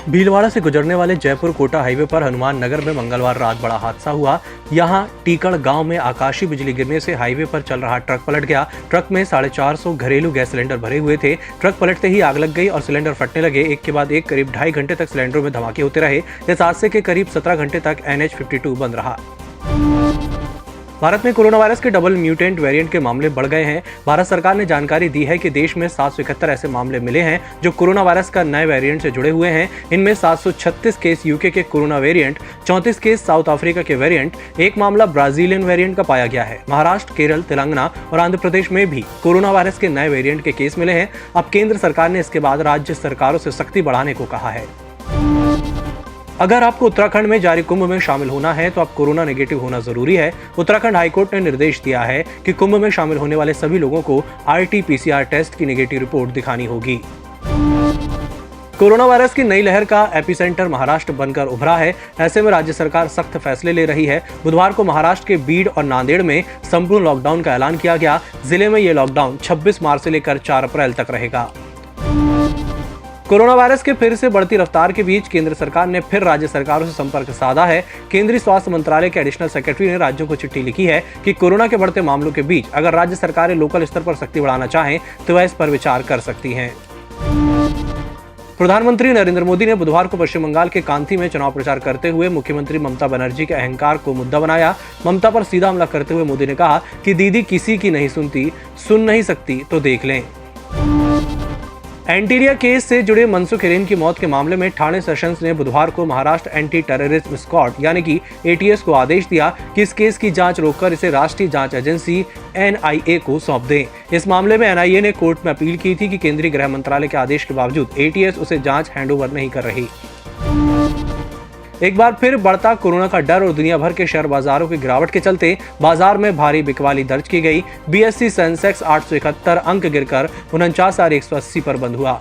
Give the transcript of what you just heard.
भीलवाड़ा से गुजरने वाले जयपुर कोटा हाईवे पर हनुमान नगर में मंगलवार रात बड़ा हादसा हुआ। यहां टीकड़ गांव में आकाशीय बिजली गिरने से हाईवे पर चल रहा ट्रक पलट गया। ट्रक में 450 घरेलू गैस सिलेंडर भरे हुए थे। ट्रक पलटते ही आग लग गई और सिलेंडर फटने लगे। एक के बाद एक करीब 2.5 घंटे तक सिलेंडरों में धमाके होते रहे। इस हादसे के करीब 17 घंटे तक NH52 बंद रहा। भारत में कोरोना वायरस के डबल म्यूटेंट वेरिएंट के मामले बढ़ गए हैं। भारत सरकार ने जानकारी दी है कि देश में 771 ऐसे मामले मिले हैं जो कोरोना वायरस का नए वेरिएंट से जुड़े हुए हैं। इनमें 736 केस यूके के corona variant, 34 case south Africa के वेरिएंट, एक मामला ब्राजीलियन वेरिएंट का पाया गया है। महाराष्ट्र, केरल, तेलंगाना और आंध्र प्रदेश में भी कोरोना वायरस के नए वेरिएंट के केस मिले हैं। अब केंद्र सरकार ने इसके बाद राज्य सरकारों से सख्ती बढ़ाने को कहा है। अगर आपको उत्तराखंड में जारी कुंभ में शामिल होना है तो आप कोरोना नेगेटिव होना जरूरी है। उत्तराखंड हाईकोर्ट ने निर्देश दिया है कि कुंभ में शामिल होने वाले सभी लोगों को RT-PCR टेस्ट की नेगेटिव रिपोर्ट दिखानी होगी। कोरोना वायरस की नई लहर का एपिसेंटर महाराष्ट्र बनकर उभरा है। ऐसे में राज्य सरकार सख्त फैसले ले रही है। बुधवार को महाराष्ट्र के बीड और नांदेड़ में संपूर्ण लॉकडाउन का ऐलान किया गया। जिले में ये लॉकडाउन 26 मार्च से लेकर 4 अप्रैल तक रहेगा। कोरोना वायरस के फिर से बढ़ती रफ्तार के बीच केंद्र सरकार ने फिर राज्य सरकारों से संपर्क साधा है। केंद्रीय स्वास्थ्य मंत्रालय के एडिशनल सेक्रेटरी ने राज्यों को चिट्ठी लिखी है कि कोरोना के बढ़ते मामलों के बीच अगर राज्य सरकारें लोकल स्तर पर सख्ती बढ़ाना चाहें तो वह इस पर विचार कर सकती हैं। प्रधानमंत्री नरेंद्र मोदी ने बुधवार को पश्चिम बंगाल के कांथी में चुनाव प्रचार करते हुए मुख्यमंत्री ममता बनर्जी के अहंकार को मुद्दा बनाया। ममता पर सीधा हमला करते हुए मोदी ने कहा कि दीदी किसी की नहीं सुनती, सुन नहीं सकती तो देख लें। एंटीरिया केस से जुड़े मनसुख हिरेन की मौत के मामले में ठाणे सेशंस ने बुधवार को महाराष्ट्र एंटी टेररिज्म स्क्वाड यानी कि ATS को आदेश दिया कि इस केस की जांच रोककर इसे राष्ट्रीय जांच एजेंसी NIA को सौंप दें। इस मामले में NIA ने कोर्ट में अपील की थी कि केंद्रीय गृह मंत्रालय के आदेश के बावजूद ATS उसे जांच हैंडओवर नहीं कर रही। एक बार फिर बढ़ता कोरोना का डर और दुनिया भर के शेयर बाजारों की गिरावट के चलते बाजार में भारी बिकवाली दर्ज की गई। BSE सेंसेक्स 871 अंक गिरकर 49,180 पर बंद हुआ।